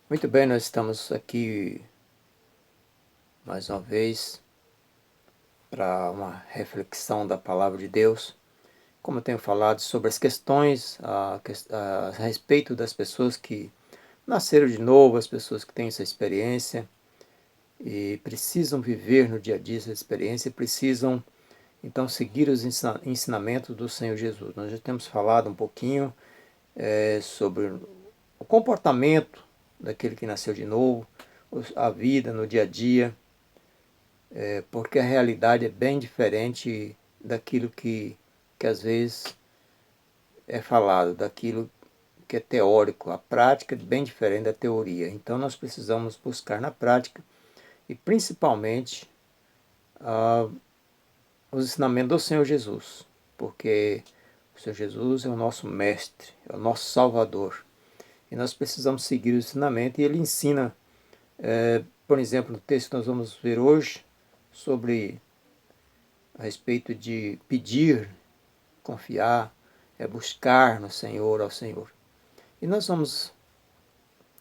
Muito bem, nós estamos aqui mais uma vez para uma reflexão da Palavra de Deus. Como eu tenho falado sobre as questões a respeito das pessoas que nasceram de novo, as pessoas que têm essa experiência e precisam viver no dia a dia essa experiência e precisam então seguir os ensinamentos do Senhor Jesus. Nós já temos falado um pouquinho sobre o comportamento daquele que nasceu de novo, a vida no dia a dia, porque a realidade é bem diferente daquilo que às vezes é falado, daquilo que é teórico. A prática é bem diferente da teoria. Então nós precisamos buscar na prática e principalmente os ensinamentos do Senhor Jesus, porque o Senhor Jesus é o nosso mestre, é o nosso salvador. E nós precisamos seguir o ensinamento e ele ensina, por exemplo, no texto que nós vamos ver hoje, sobre a respeito de pedir, confiar, é buscar no Senhor, ao Senhor. E nós vamos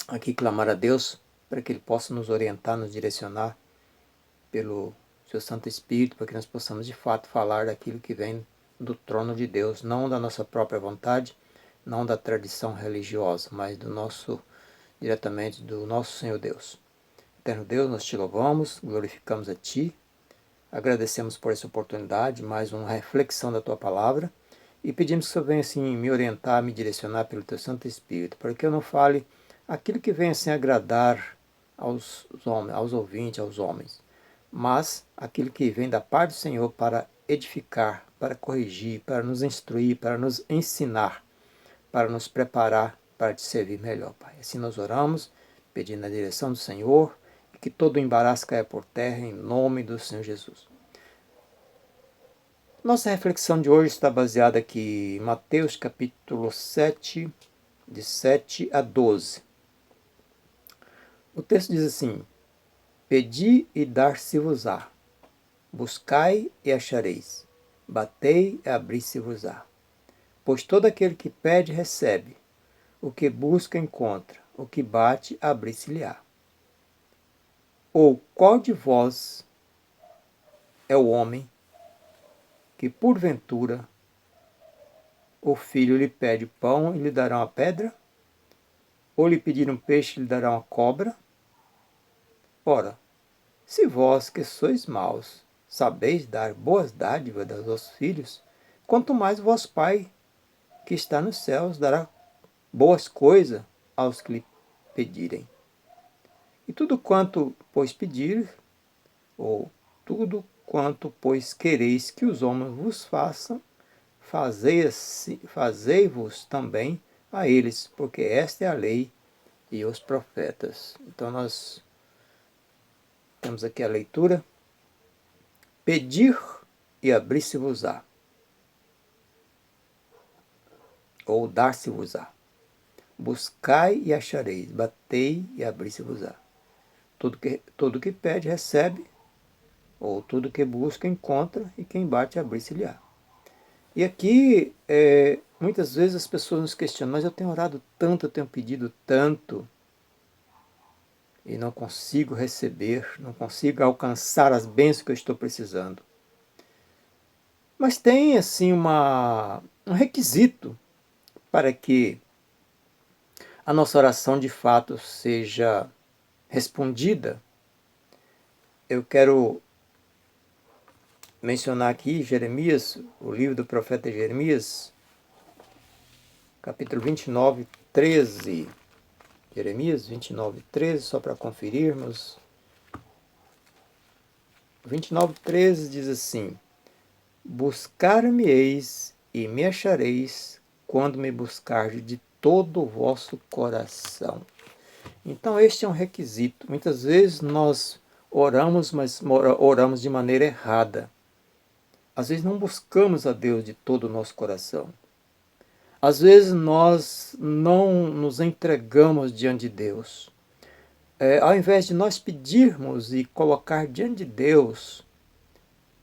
aqui clamar a Deus para que Ele possa nos orientar, nos direcionar pelo Seu Santo Espírito, para que nós possamos de fato falar daquilo que vem do trono de Deus, não da nossa própria vontade, não da tradição religiosa, mas diretamente do nosso Senhor Deus. Eterno Deus, nós te louvamos, glorificamos a Ti, agradecemos por essa oportunidade, mais uma reflexão da Tua Palavra, e pedimos que o Senhor venha assim me orientar, me direcionar pelo Teu Santo Espírito, para que eu não fale aquilo que venha assim agradar aos homens, aos ouvintes, aos homens, mas aquilo que vem da parte do Senhor para edificar, para corrigir, para nos instruir, para nos ensinar, para nos preparar para te servir melhor, Pai. Assim nós oramos, pedindo a direção do Senhor, e que todo o embaraço caia por terra, em nome do Senhor Jesus. Nossa reflexão de hoje está baseada aqui em Mateus capítulo 7, de 7 a 12. O texto diz assim: Pedi e dar-se-vos-á, buscai e achareis, batei e abri-se-vos-á. Pois todo aquele que pede, recebe, o que busca, encontra, o que bate, abri-se-lhe-á. Ou qual de vós é o homem que, porventura, o filho lhe pede pão e lhe dará uma pedra? Ou lhe pedir um peixe e lhe dará uma cobra? Ora, se vós que sois maus, sabeis dar boas dádivas aos vossos filhos, quanto mais vosso Pai, que está nos céus, dará boas coisas aos que lhe pedirem. E tudo quanto, pois, pedir, ou tudo quanto, pois, quereis que os homens vos façam, fazei-vos também a eles, porque esta é a lei e os profetas. Então nós temos aqui a leitura: pedir e abrir-se-vos-á, ou dar-se-vos-á. Buscai e achareis, batei e abrir-se-vos-á. Tudo que pede, recebe, ou tudo que busca, encontra, e quem bate, abrir-se-lhe-á. E aqui, muitas vezes as pessoas nos questionam, mas eu tenho orado tanto, eu tenho pedido tanto, e não consigo receber, não consigo alcançar as bênçãos que eu estou precisando. Mas tem, assim, um requisito para que a nossa oração de fato seja respondida. Eu quero mencionar aqui Jeremias, o livro do profeta Jeremias, capítulo 29, 13. Jeremias 29, 13, só para conferirmos. 29, 13 diz assim: Buscar-me-eis e me achareis quando me buscardes de todo o vosso coração. Então este é um requisito. Muitas vezes nós oramos, mas oramos de maneira errada. Às vezes não buscamos a Deus de todo o nosso coração. Às vezes nós não nos entregamos diante de Deus. Ao invés de nós pedirmos e colocar diante de Deus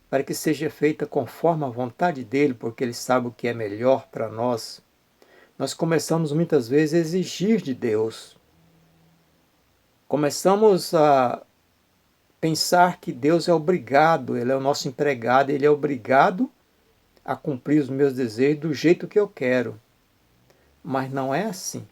para que seja feita conforme a vontade dele, porque ele sabe o que é melhor para nós, nós começamos muitas vezes a exigir de Deus. começamos a pensar que Deus é obrigado, Ele é o nosso empregado, Ele é obrigado a cumprir os meus desejos do jeito que eu quero. Mas não é assim.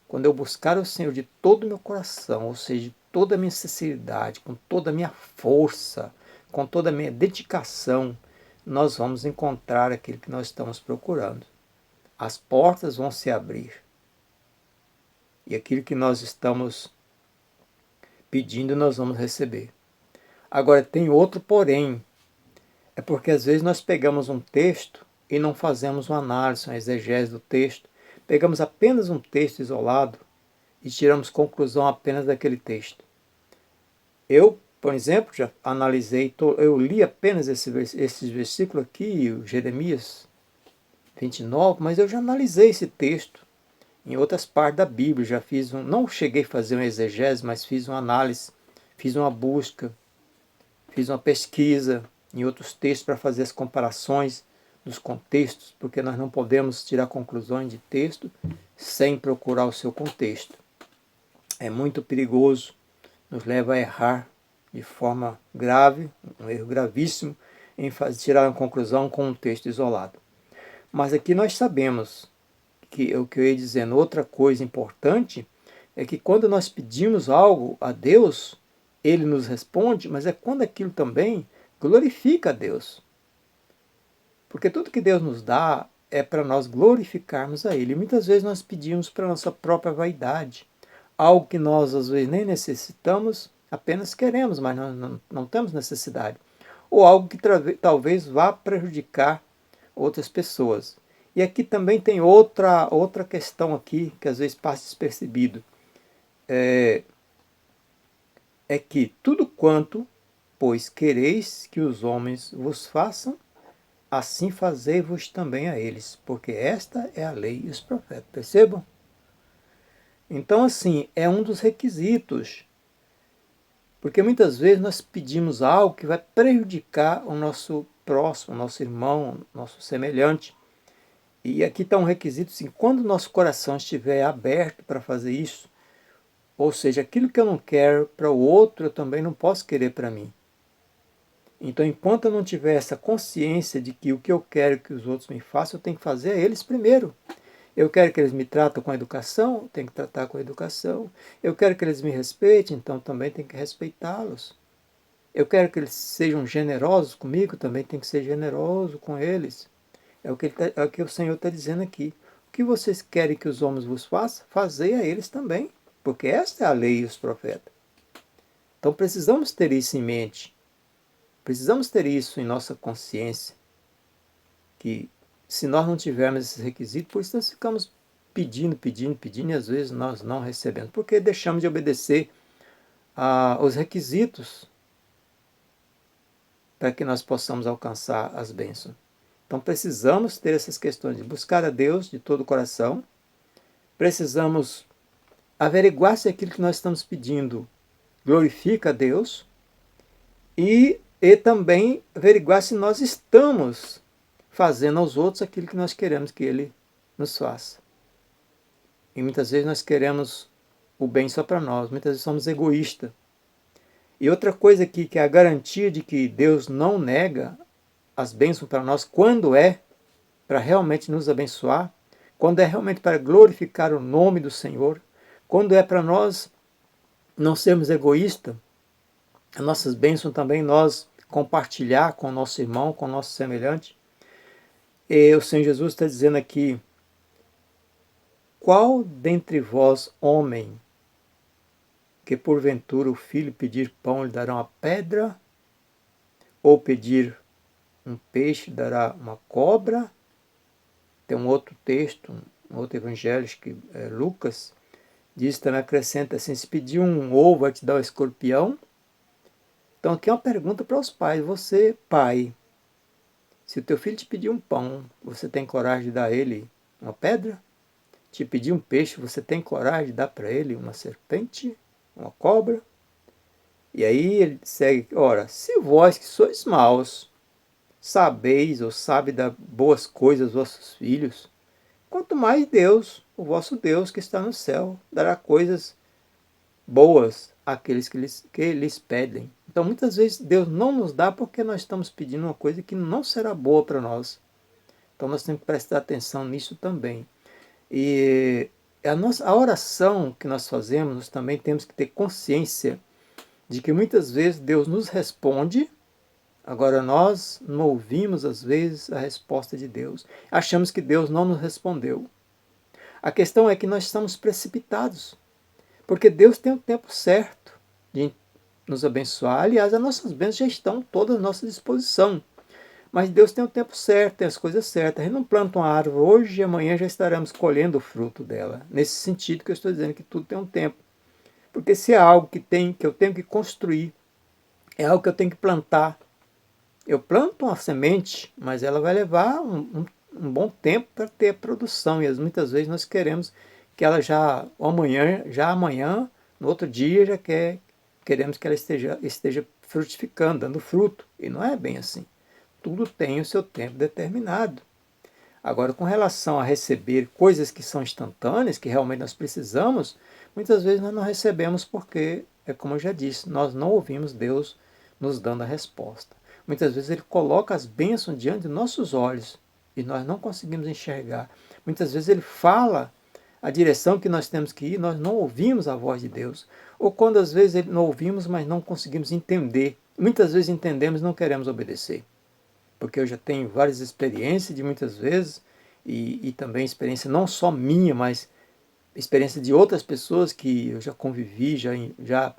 Quando eu buscar o Senhor de todo o meu coração, ou seja, de toda a minha sinceridade, com toda a minha força, com toda a minha dedicação, nós vamos encontrar aquilo que nós estamos procurando. As portas vão se abrir. E aquilo que nós estamos pedindo, nós vamos receber. Agora, tem outro porém. É porque às vezes nós pegamos um texto e não fazemos uma análise, uma exegese do texto. Pegamos apenas um texto isolado e tiramos conclusão apenas daquele texto. Eu, por exemplo, já analisei, eu li apenas esse versículo aqui, o Jeremias 29, mas eu já analisei esse texto em outras partes da Bíblia. Já fiz não cheguei a fazer uma exegese, mas fiz uma análise, fiz uma busca, fiz uma pesquisa em outros textos para fazer as comparações dos contextos, porque nós não podemos tirar conclusões de texto sem procurar o seu contexto. É muito perigoso, nos leva a errar de forma grave, um erro gravíssimo, em tirar uma conclusão com um texto isolado. Mas aqui nós sabemos que o que eu ia dizendo, outra coisa importante é que quando nós pedimos algo a Deus, Ele nos responde, mas é quando aquilo também glorifica a Deus. Porque tudo que Deus nos dá é para nós glorificarmos a Ele. E muitas vezes nós pedimos para a nossa própria vaidade, algo que nós às vezes nem necessitamos, apenas queremos, mas não temos necessidade. Ou algo que talvez vá prejudicar outras pessoas. E aqui também tem outra questão aqui, que às vezes passa despercebido. É que tudo quanto, pois, quereis que os homens vos façam, assim fazei-vos também a eles, porque esta é a lei e os profetas. Percebam? Então, assim, é um dos requisitos. Porque muitas vezes nós pedimos algo que vai prejudicar o nosso próximo, o nosso irmão, o nosso semelhante. E aqui está um requisito, assim, quando o nosso coração estiver aberto para fazer isso, ou seja, aquilo que eu não quero para o outro, eu também não posso querer para mim. Então, enquanto eu não tiver essa consciência de que o que eu quero que os outros me façam, eu tenho que fazer a eles primeiro. Eu quero que eles me tratem com educação, eu tenho que tratar com educação. Eu quero que eles me respeitem, então também tenho que respeitá-los. Eu quero que eles sejam generosos comigo, também tenho que ser generoso com eles. É o que o Senhor está dizendo aqui. O que vocês querem que os homens vos façam, fazei a eles também. Porque esta é a lei e os profetas. Então precisamos ter isso em mente. Precisamos ter isso em nossa consciência. Que se nós não tivermos esses requisitos, por isso nós ficamos pedindo e às vezes nós não recebemos. Porque deixamos de obedecer aos requisitos para que nós possamos alcançar as bênçãos. Então precisamos ter essas questões de buscar a Deus de todo o coração. Precisamos averiguar se aquilo que nós estamos pedindo glorifica a Deus e também averiguar se nós estamos fazendo aos outros aquilo que nós queremos que Ele nos faça. E muitas vezes nós queremos o bem só para nós, muitas vezes somos egoístas. E outra coisa aqui, que é a garantia de que Deus não nega as bênçãos para nós, quando é para realmente nos abençoar, quando é realmente para glorificar o nome do Senhor, quando é para nós não sermos egoístas, as nossas bênçãos também nós compartilhar com o nosso irmão, com o nosso semelhante. E o Senhor Jesus está dizendo aqui, qual dentre vós, homem, que porventura o filho pedir pão lhe dará uma pedra, ou pedir um peixe dará uma cobra? Tem um outro texto, um outro evangelho, que é Lucas, diz também, acrescenta assim, se pedir um ovo vai te dar um escorpião? Então aqui é uma pergunta para os pais. Você, pai, se o teu filho te pedir um pão, você tem coragem de dar a ele uma pedra? Te pedir um peixe, você tem coragem de dar para ele uma serpente, uma cobra? E aí ele segue, ora, se vós que sois maus, sabeis ou sabe dar boas coisas aos vossos filhos, quanto mais Deus, o vosso Deus que está no céu, dará coisas boas àqueles que lhes pedem. Então, muitas vezes, Deus não nos dá porque nós estamos pedindo uma coisa que não será boa para nós. Então, nós temos que prestar atenção nisso também. E a oração que nós fazemos, nós também temos que ter consciência de que muitas vezes Deus nos responde, agora nós não ouvimos às vezes a resposta de Deus. Achamos que Deus não nos respondeu. A questão é que nós estamos precipitados, porque Deus tem o tempo certo de nos abençoar. Aliás, as nossas bênçãos já estão todas à nossa disposição. Mas Deus tem o tempo certo, tem as coisas certas. A gente não planta uma árvore hoje e amanhã já estaremos colhendo o fruto dela. Nesse sentido que eu estou dizendo que tudo tem um tempo. Porque se é algo que eu tenho que construir, é algo que eu tenho que plantar. Eu planto uma semente, mas ela vai levar um bom tempo para ter a produção. E muitas vezes nós queremos que ela já amanhã, no outro dia, queremos que ela esteja frutificando, dando fruto. E não é bem assim. Tudo tem o seu tempo determinado. Agora, com relação a receber coisas que são instantâneas, que realmente nós precisamos, muitas vezes nós não recebemos porque, é como eu já disse, nós não ouvimos Deus nos dando a resposta. Muitas vezes Ele coloca as bênçãos diante de nossos olhos e nós não conseguimos enxergar. Muitas vezes Ele fala a direção que nós temos que ir, nós não ouvimos a voz de Deus. Ou quando às vezes Ele não ouvimos, mas não conseguimos entender. Muitas vezes entendemos e não queremos obedecer, porque eu já tenho várias experiências de muitas vezes, e também experiência não só minha, mas experiência de outras pessoas que eu já convivi, já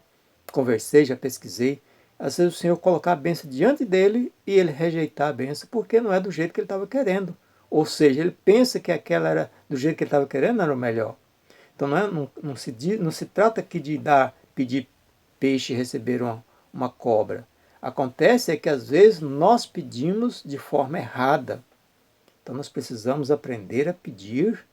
conversei, já pesquisei. Às vezes o Senhor colocar a benção diante dele e ele rejeitar a benção porque não é do jeito que ele estava querendo. Ou seja, ele pensa que aquela era do jeito que ele estava querendo, era o melhor. Então não se trata aqui de pedir peixe e receber uma cobra. Acontece é que às vezes nós pedimos de forma errada. Então nós precisamos aprender a pedir,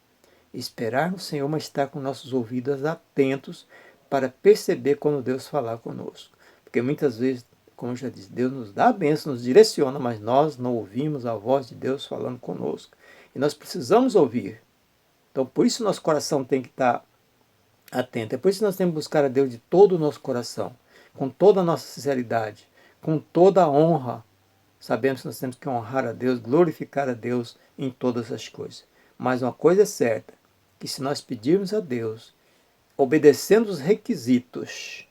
esperar no Senhor, mas estar com nossos ouvidos atentos para perceber quando Deus falar conosco. Porque muitas vezes, como eu já disse, Deus nos dá a bênção, nos direciona, mas nós não ouvimos a voz de Deus falando conosco. E nós precisamos ouvir. Então por isso nosso coração tem que estar atento. É por isso que nós temos que buscar a Deus de todo o nosso coração, com toda a nossa sinceridade, com toda a honra. Sabemos que nós temos que honrar a Deus, glorificar a Deus em todas as coisas. Mas uma coisa é certa, que se nós pedirmos a Deus, obedecendo os requisitos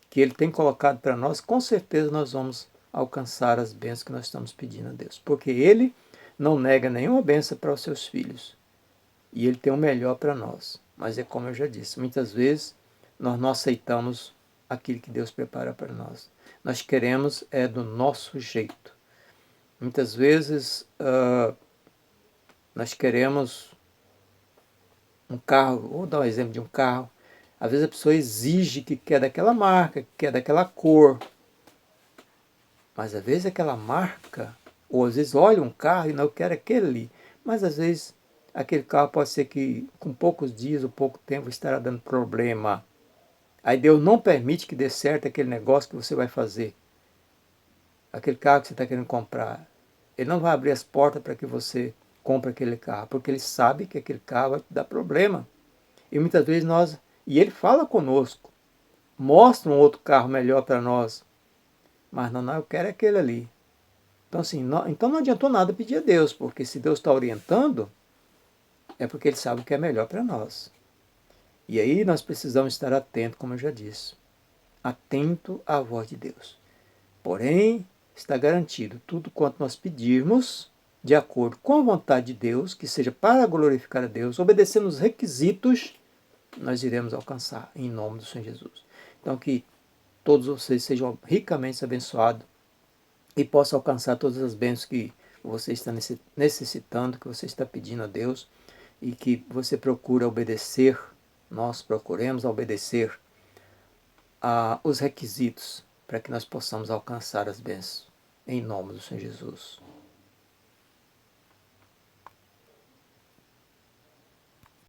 que Ele tem colocado para nós, com certeza nós vamos alcançar as bênçãos que nós estamos pedindo a Deus. Porque Ele não nega nenhuma bênção para os seus filhos. E Ele tem o melhor para nós. Mas é como eu já disse, muitas vezes nós não aceitamos aquilo que Deus prepara para nós. Nós queremos do nosso jeito. Muitas vezes nós queremos um carro, vou dar um exemplo de um carro. Às vezes a pessoa exige que quer daquela marca, que quer daquela cor. Mas às vezes aquela marca, ou às vezes olha um carro e não quer aquele ali. Mas às vezes aquele carro pode ser que com poucos dias ou pouco tempo estará dando problema. Aí Deus não permite que dê certo aquele negócio que você vai fazer. Aquele carro que você está querendo comprar. Ele não vai abrir as portas para que você compre aquele carro, porque ele sabe que aquele carro vai te dar problema. E muitas vezes e ele fala conosco, mostra um outro carro melhor para nós, mas não, eu quero aquele ali. Então assim, então não adiantou nada pedir a Deus, porque se Deus está orientando, é porque Ele sabe o que é melhor para nós. E aí nós precisamos estar atentos, como eu já disse, atento à voz de Deus. Porém, está garantido, tudo quanto nós pedirmos, de acordo com a vontade de Deus, que seja para glorificar a Deus, obedecendo os requisitos, nós iremos alcançar, em nome do Senhor Jesus. Então que todos vocês sejam ricamente abençoados e possam alcançar todas as bênçãos que você está necessitando, que você está pedindo a Deus, e que você procura obedecer, nós procuremos obedecer os requisitos para que nós possamos alcançar as bênçãos. Em nome do Senhor Jesus.